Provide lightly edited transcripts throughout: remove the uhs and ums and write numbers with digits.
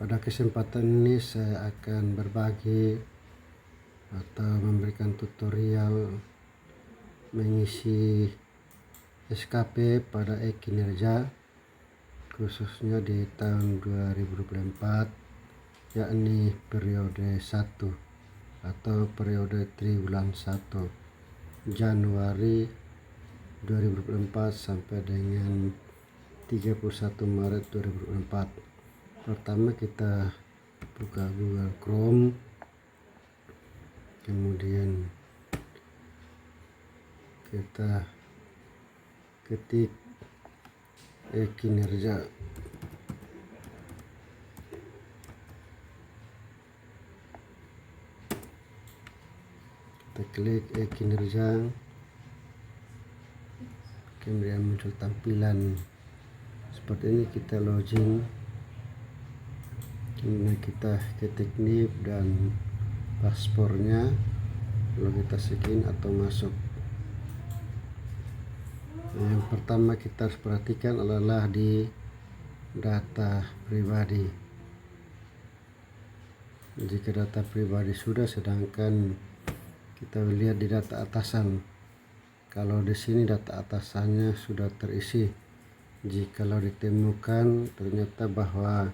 Pada kesempatan ini saya akan berbagi atau memberikan tutorial mengisi SKP pada e-kinerja khususnya di tahun 2024, yakni periode 1 atau periode triwulan 1 Januari 2024 sampai dengan 31 Maret 2024. Pertama kita buka Google Chrome, kemudian kita ketik e-kinerja. Kita klik e-kinerja, kemudian muncul tampilan seperti ini. Kita login, kemudian kita ketik NIP dan paspornya, lalu kita sign atau masuk. Yang pertama kita harus perhatikan adalah di data pribadi. Jika data pribadi sudah, sedangkan kita lihat di data atasan, kalau di sini data atasannya sudah terisi. Jikalau ditemukan ternyata bahwa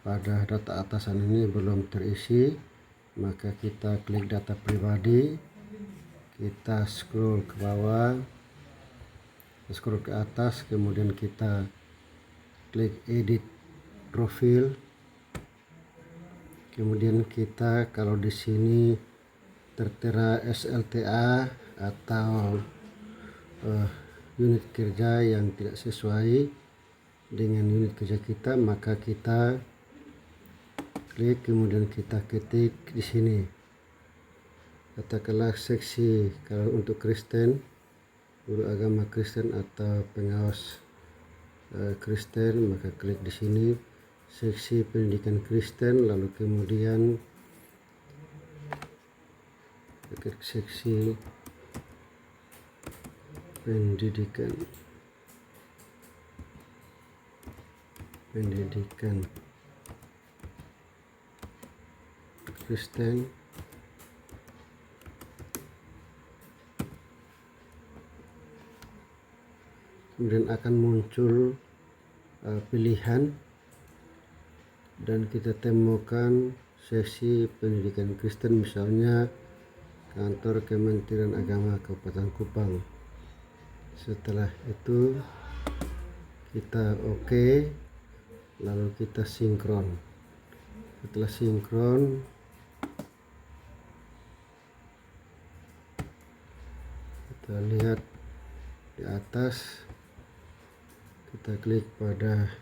pada data atasan ini belum terisi, maka kita klik data pribadi, kita scroll ke bawah, scroll ke atas, kemudian kita klik edit profil. Kemudian kita, kalau di sini tertera SLTA atau unit kerja yang tidak sesuai dengan unit kerja kita, maka kita klik, kemudian kita ketik di sini. Katakanlah seksi, kalau untuk Kristen, guru agama Kristen atau pengawas Kristen, maka klik di sini seksi pendidikan Kristen, lalu kemudian klik seksi pendidikan Kristen, kemudian akan muncul pilihan dan kita temukan seksi pendidikan Kristen, misalnya kantor Kementerian Agama Kabupaten Kupang. Setelah itu kita OK, lalu kita sinkron. Setelah sinkron, kita lihat di atas, kita klik pada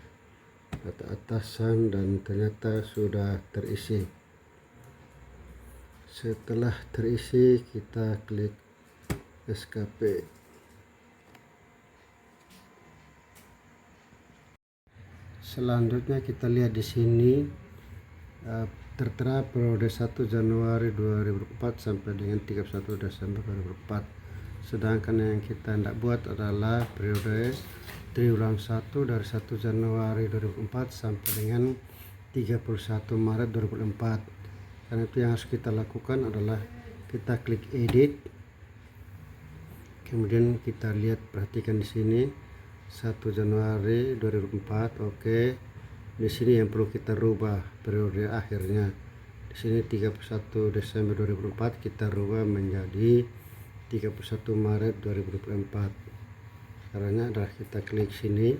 data atasan dan ternyata sudah terisi. Setelah terisi, kita klik SKP. Selanjutnya kita lihat di sini tertera periode 1 Januari 2004 sampai dengan 31 Desember 2004. Sedangkan yang kita hendak buat adalah periode triwulan 1 dari 1 Januari 2004 sampai dengan 31 Maret 2004. Karena itu yang harus kita lakukan adalah kita klik edit, kemudian kita lihat, perhatikan di sini 1 Januari 2004, oke. Di sini yang perlu kita rubah periode akhirnya. Di sini 31 Desember 2004 kita rubah menjadi 31 Maret 2024. Caranya adalah kita klik sini,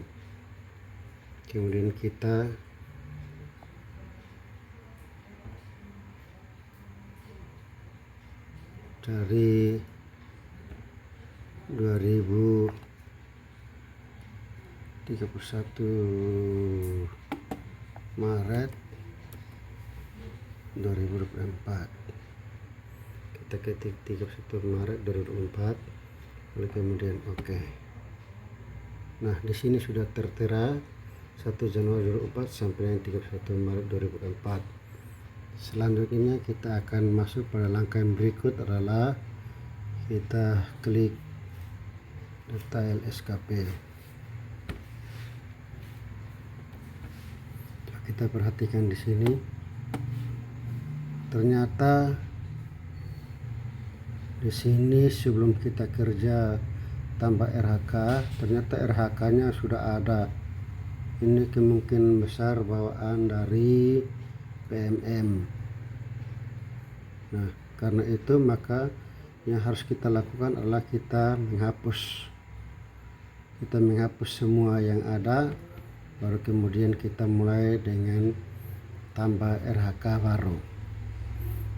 kemudian kita cari 31 Maret 2024. Kita ketik 31 Maret 2024, lalu kemudian OK. Nah, di sini sudah tertera 1 Januari 2004 sampai dengan 31 Maret 2024. Selanjutnya kita akan masuk pada langkah yang berikut adalah kita klik detail SKP. kita perhatikan di sini, ternyata di sini sebelum kita kerja tambah RHK, ternyata RHK-nya sudah ada. Ini kemungkinan besar bawaan dari PMM. Nah, karena itu maka yang harus kita lakukan adalah kita menghapus semua yang ada, baru kemudian kita mulai dengan tambah RHK baru.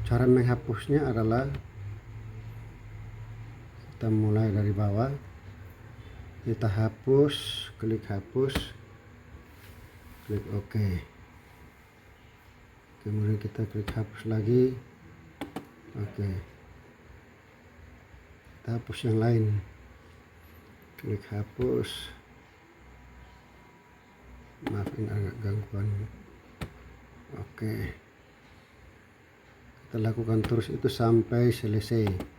Cara menghapusnya adalah kita mulai dari bawah, kita hapus, klik OK, kemudian kita klik hapus lagi, OK, kita hapus yang lain, klik hapus, maaf ini agak gangguan, OK, kita lakukan terus itu sampai selesai.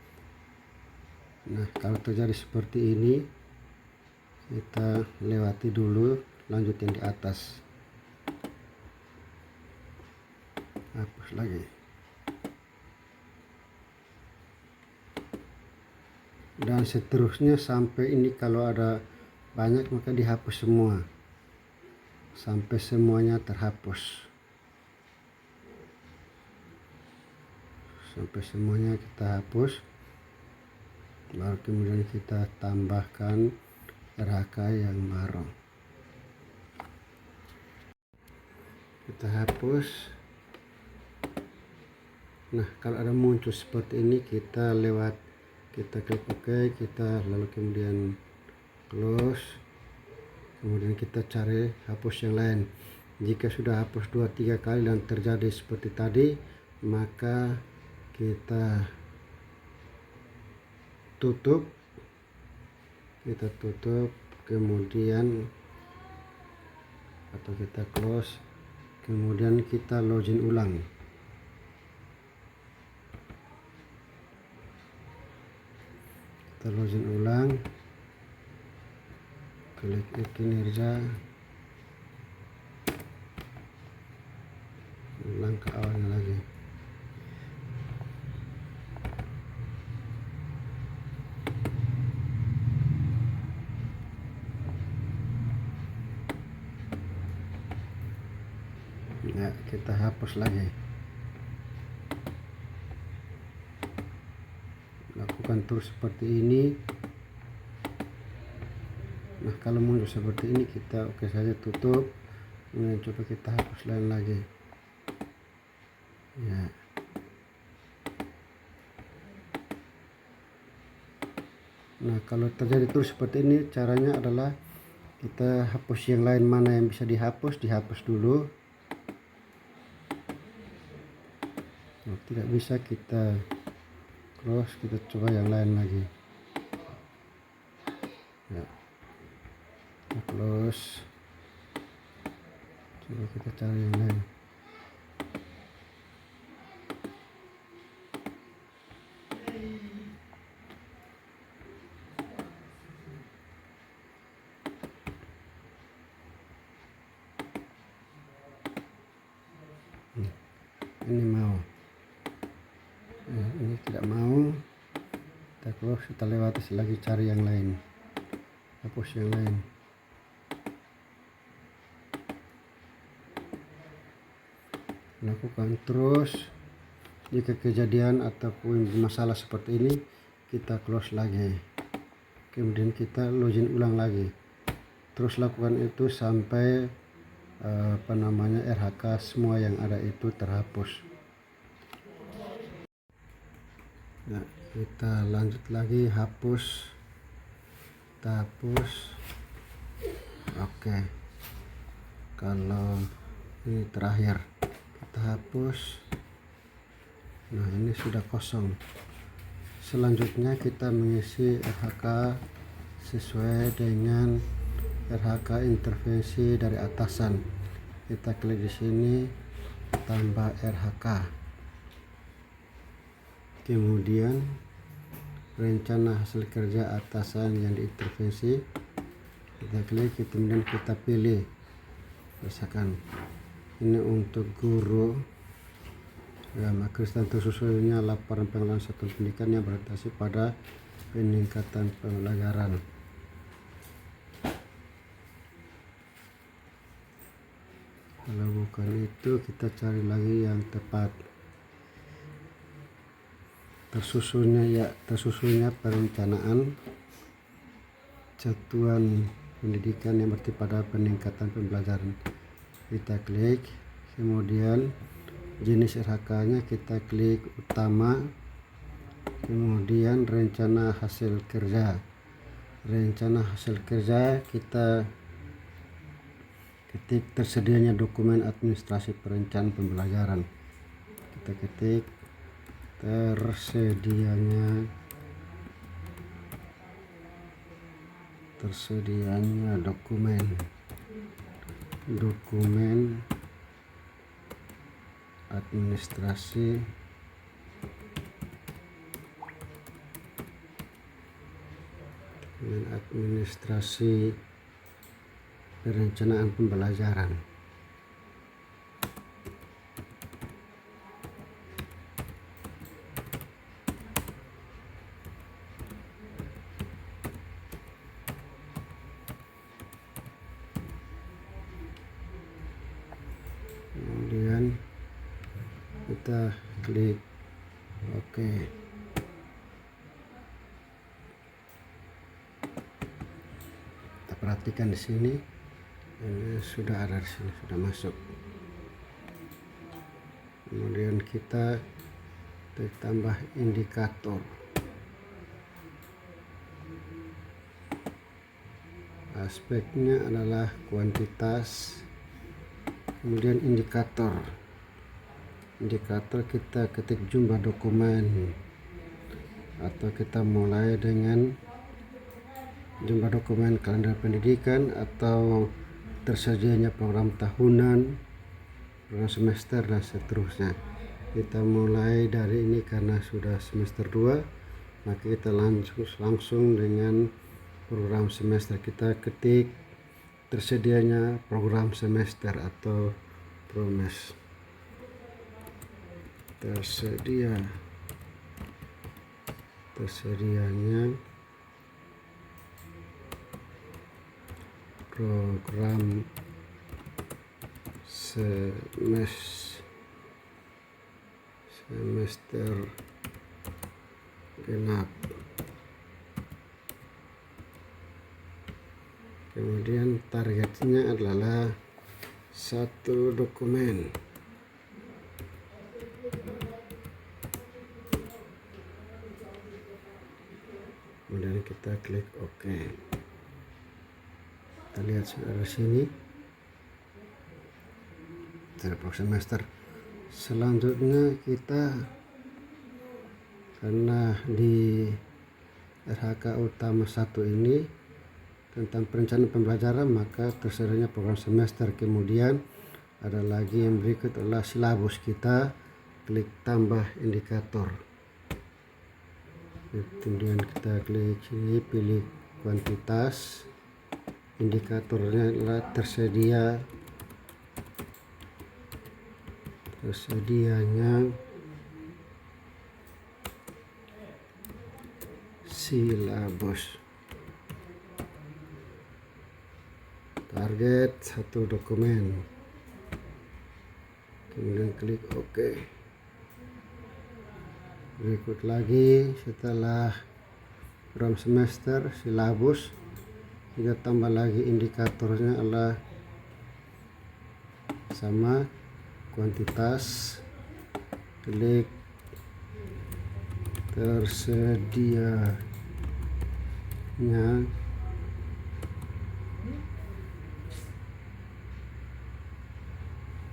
Nah, kalau terjadi seperti ini, kita lewati dulu, lanjut yang di atas, hapus lagi, dan seterusnya sampai ini. Kalau ada banyak maka dihapus semua sampai semuanya terhapus, sampai semuanya kita hapus, baru kemudian kita tambahkan RHK yang baru, kita hapus. Nah, kalau ada muncul seperti ini, kita klik OK, kita lalu kemudian close, kemudian kita cari hapus yang lain. Jika sudah hapus 2-3 kali dan terjadi seperti tadi, maka kita tutup, kemudian atau kita close, kemudian kita login ulang. Kita login ulang, klik kinerja, ulang ke awalnya lagi. Ya, kita hapus lagi, lakukan terus seperti ini. Nah, kalau muncul seperti ini, kita OK saja, tutup, kemudian coba kita hapus lain lagi ya. Nah, kalau terjadi terus seperti ini, caranya adalah kita hapus yang lain. Mana yang bisa dihapus dulu. Kalau tidak bisa, kita close, kita coba yang lain lagi ya. Kita close, coba kita cari yang lain. Ini mau, ini tidak mau, kita close, kita lewati lagi, cari yang lain, hapus yang lain. Lakukan terus. Jika kejadian ataupun masalah seperti ini, kita close lagi, kemudian kita login ulang lagi. Terus lakukan itu sampai RHK semua yang ada itu terhapus. Nah, kita lanjut lagi, hapus, kita hapus. OK, kalau ini terakhir, kita hapus. Nah, ini sudah kosong. Selanjutnya kita mengisi RHK sesuai dengan RHK intervensi dari atasan. Kita klik di sini, tambah RHK, kemudian rencana hasil kerja atasan yang diintervensi, kita klik, kemudian kita pilih, misalkan Ini untuk guru agama Kristen, tersusunnya laporan pengelolaan satuan pendidikan yang berorientasi pada peningkatan pembelajaran. Kalau bukan itu, kita cari lagi yang tepat. Tersusunnya perencanaan satuan pendidikan yang berarti pada peningkatan pembelajaran. Kita klik, kemudian jenis RHK-nya kita klik utama, kemudian rencana hasil kerja. Rencana hasil kerja kita ketik tersedianya dokumen administrasi perencanaan pembelajaran. Kita ketik tersedianya dokumen administrasi perencanaan pembelajaran. Kemudian kita klik OK. Kita perhatikan di sini, ini sudah ada di sini, sudah masuk. Kemudian kita tambah indikator. Aspeknya adalah kuantitas, kemudian indikator kita ketik jumlah dokumen, atau kita mulai dengan jumlah dokumen kalender pendidikan, atau tersedianya program tahunan, program semester, dan seterusnya. Kita mulai dari ini karena sudah semester 2, maka kita langsung dengan program semester. Kita ketik tersedianya program semester atau promes. Tersedianya program semester genap. Kemudian targetnya adalah 1 dokumen. Kemudian kita klik OK. Kita lihat sudah di sini program semester. Selanjutnya kita, karena di RHK utama 1 ini tentang perencanaan pembelajaran, maka tersedianya program semester. Kemudian ada lagi yang berikut adalah silabus. Kita klik tambah indikator. Kemudian kita klik sini, pilih kuantitas. Indikatornya adalah tersedianya silabus. Target 1 dokumen. Kemudian klik OK. Berikut lagi, setelah program semester, silabus, kita tambah lagi indikatornya adalah sama, kuantitas. Klik tersedianya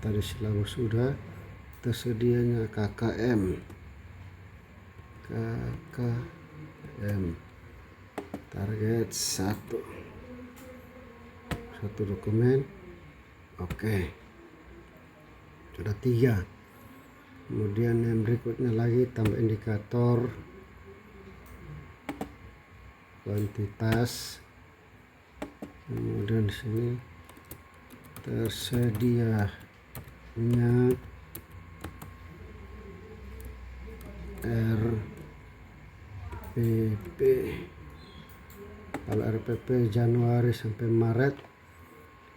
tadi silabus sudah, tersedianya KKM. Target 1 dokumen. Oke, sudah 3. Kemudian yang berikutnya lagi tambah indikator, kuantitas. Kemudian di sini tersedianya minyak RPP. Kalau RPP Januari sampai Maret,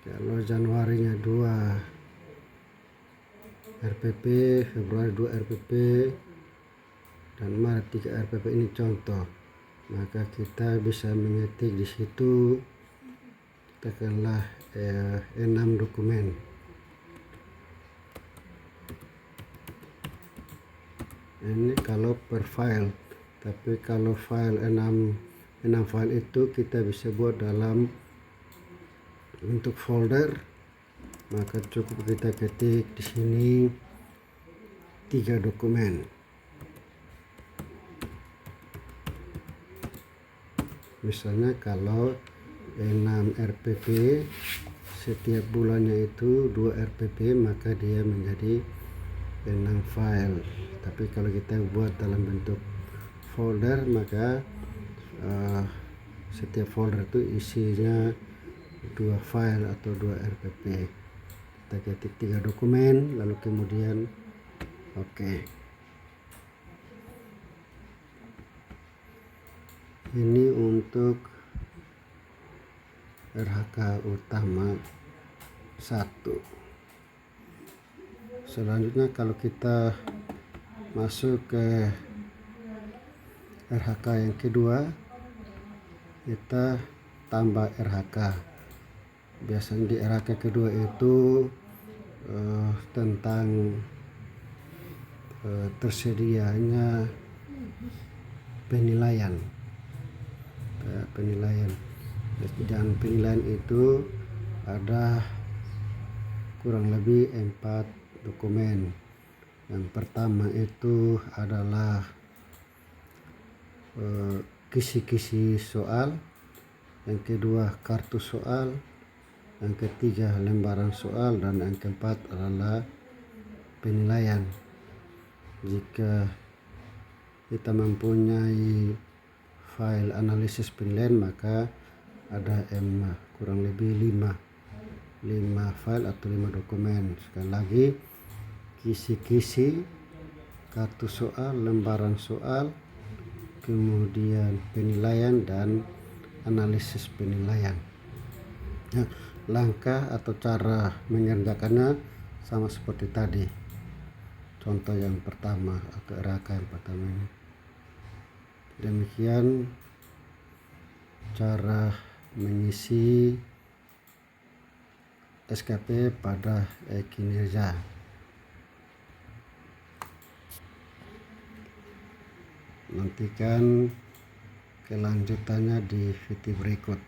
kalau Januarinya 2 RPP, Februari 2 RPP, dan Maret 3 RPP. Ini contoh, maka kita bisa mengetik di situ katakanlah 6 dokumen. Ini kalau per file, tapi kalau file 6 file itu kita bisa buat dalam bentuk folder, maka cukup kita ketik di sini 3 dokumen. Misalnya kalau 6 RPP, setiap bulannya itu 2 RPP, maka dia menjadi 6 file. Tapi kalau kita buat dalam bentuk folder, maka setiap folder itu isinya 2 file atau 2 RPP. Kita ketik 3 dokumen, lalu kemudian oke. Ini untuk RHK utama 1. Selanjutnya kalau kita masuk ke RHK yang kedua, kita tambah RHK. Biasanya di RHK kedua itu tentang tersedianya penilaian. Dan penilaian itu ada kurang lebih 4 dokumen. Yang pertama itu adalah kisi-kisi soal, yang kedua kartu soal, yang ketiga lembaran soal, dan yang keempat adalah penilaian. Jika kita mempunyai file analisis penilaian, maka ada kurang lebih 5 file atau 5 dokumen. Sekali lagi, kisi-kisi, kartu soal, lembaran soal, kemudian penilaian dan analisis penilaian. Nah, langkah atau cara mengerjakannya sama seperti tadi. Contoh yang pertama atau RHK yang pertama ini. Demikian cara mengisi SKP pada kinerja. Nantikan kelanjutannya di video berikut.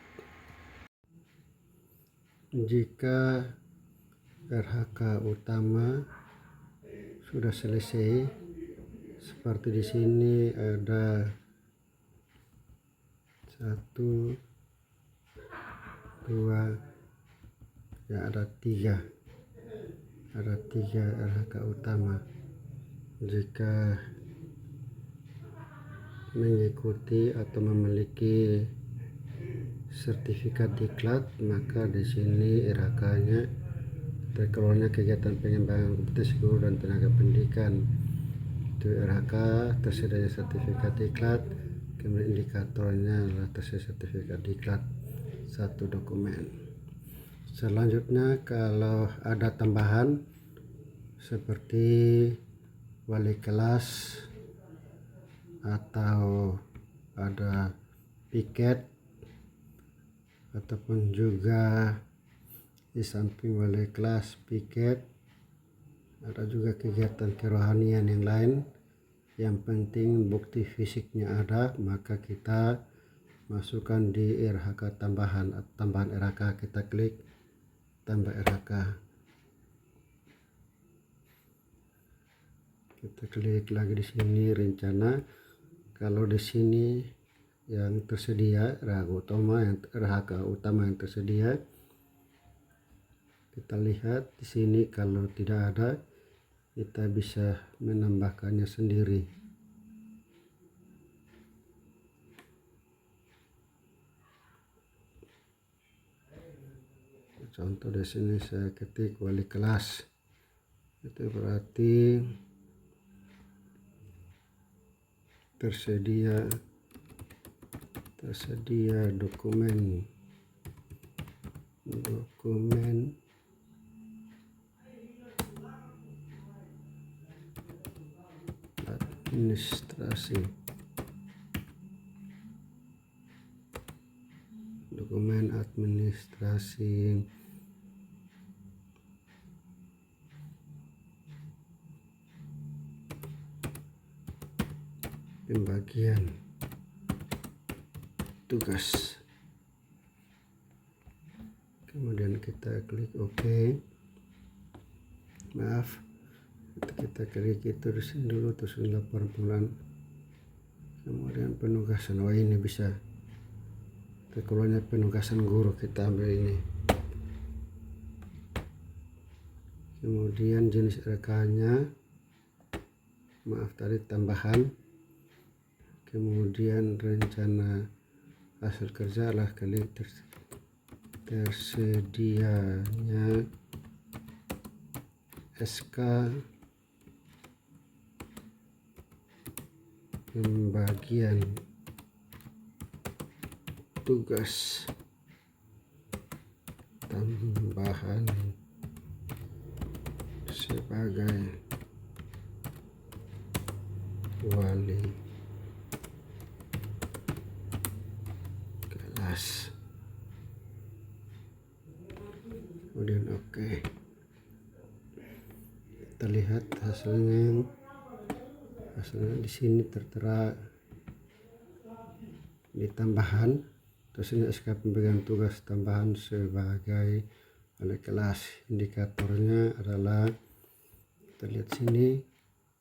Jika RHK utama sudah selesai, seperti di sini ada 1, 2, ya ada 3 RHK utama. Jika mengikuti atau memiliki sertifikat diklat, maka di sini RHK-nya terkeluarnya kegiatan pengembangan kompetensi guru dan tenaga pendidikan. Itu RHK tersedia sertifikat diklat, kemudian indikatornya adalah tersedia sertifikat diklat 1 dokumen. Selanjutnya kalau ada tambahan seperti wali kelas atau ada piket, ataupun juga di samping wali kelas, piket, ada juga kegiatan kerohanian yang lain. Yang penting bukti fisiknya ada, maka kita masukkan di RHK tambahan RHK. Kita klik tambah RHK, kita klik lagi di sini rencana. Kalau di sini yang tersedia RHK utama yang tersedia, kita lihat di sini. Kalau tidak ada, kita bisa menambahkannya sendiri. Contoh di sini saya ketik wali kelas. Itu berarti tersedia dokumen administrasi pembagian tugas. Kemudian kita klik OK. Maaf, kita klik itu di sini dulu, terus laporan pengelolaan. Kemudian penugasan, oh ini bisa keluarnya penugasan guru, kita ambil ini. Kemudian jenis RK-nya, maaf tadi tambahan. Kemudian rencana hasil kerja lah, klik tersedianya SK pembagian tugas tambahan sebagai wali kelas. Kemudian oke. Kita lihat hasilnya di sini tertera di tambahan, terus ini SK pembagian tugas tambahan sebagai wali kelas. Indikatornya adalah, kita lihat sini,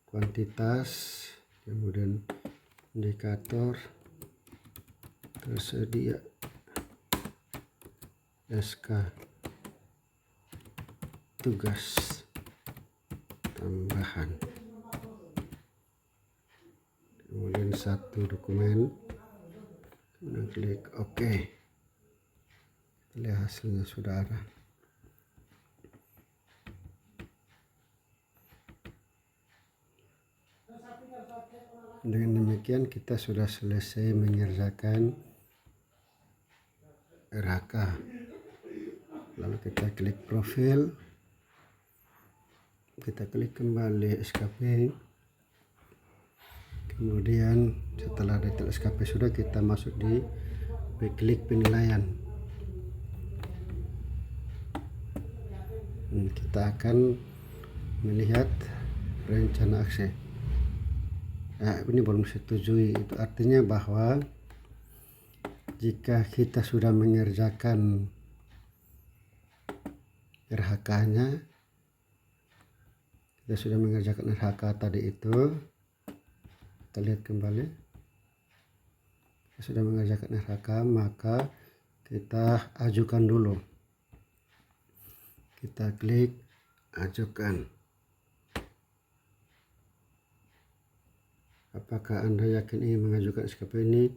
kuantitas, kemudian indikator tersedia SK tugas tambahan, kemudian satu dokumen, kemudian klik OK. Lihat hasilnya sudah ada. Dengan demikian kita sudah selesai mengerjakan RHK. Lalu kita klik profil, kita klik kembali SKP. Kemudian setelah detail SKP sudah, kita masuk di klik penilaian. Kita akan melihat rencana aksi. Nah, ini belum setujui, itu artinya bahwa jika kita sudah mengerjakan RHK-nya, kita sudah mengerjakan RHK tadi itu, kita lihat kembali, kita sudah mengerjakan RHK, maka kita ajukan dulu. Kita klik ajukan. Apakah Anda yakin ingin mengajukan SKP ini?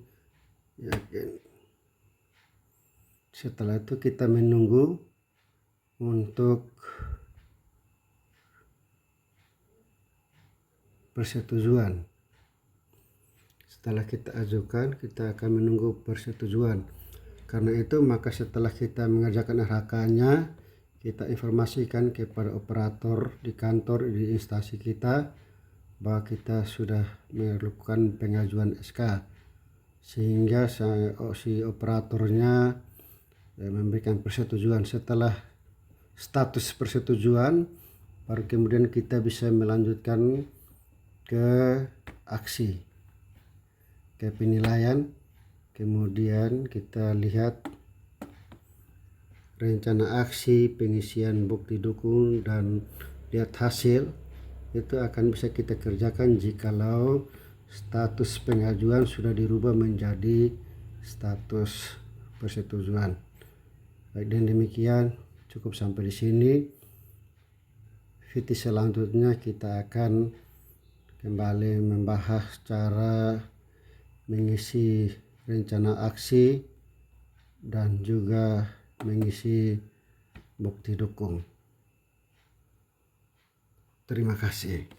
Yakin. Setelah itu kita menunggu untuk persetujuan. Setelah kita ajukan, kita akan menunggu persetujuan. Karena itu, maka setelah kita mengerjakan RHK-nya, kita informasikan kepada operator di kantor, di instansi kita, bahwa kita sudah melakukan pengajuan SK, sehingga si operatornya memberikan persetujuan. Setelah status persetujuan, baru kemudian kita bisa melanjutkan ke aksi, ke penilaian. Kemudian kita lihat rencana aksi, pengisian bukti dukung, dan lihat hasil. Itu akan bisa kita kerjakan jikalau status pengajuan sudah dirubah menjadi status persetujuan. Baik, dan demikian cukup sampai di sini. Video selanjutnya kita akan kembali membahas cara mengisi rencana aksi dan juga mengisi bukti dukung. Terima kasih.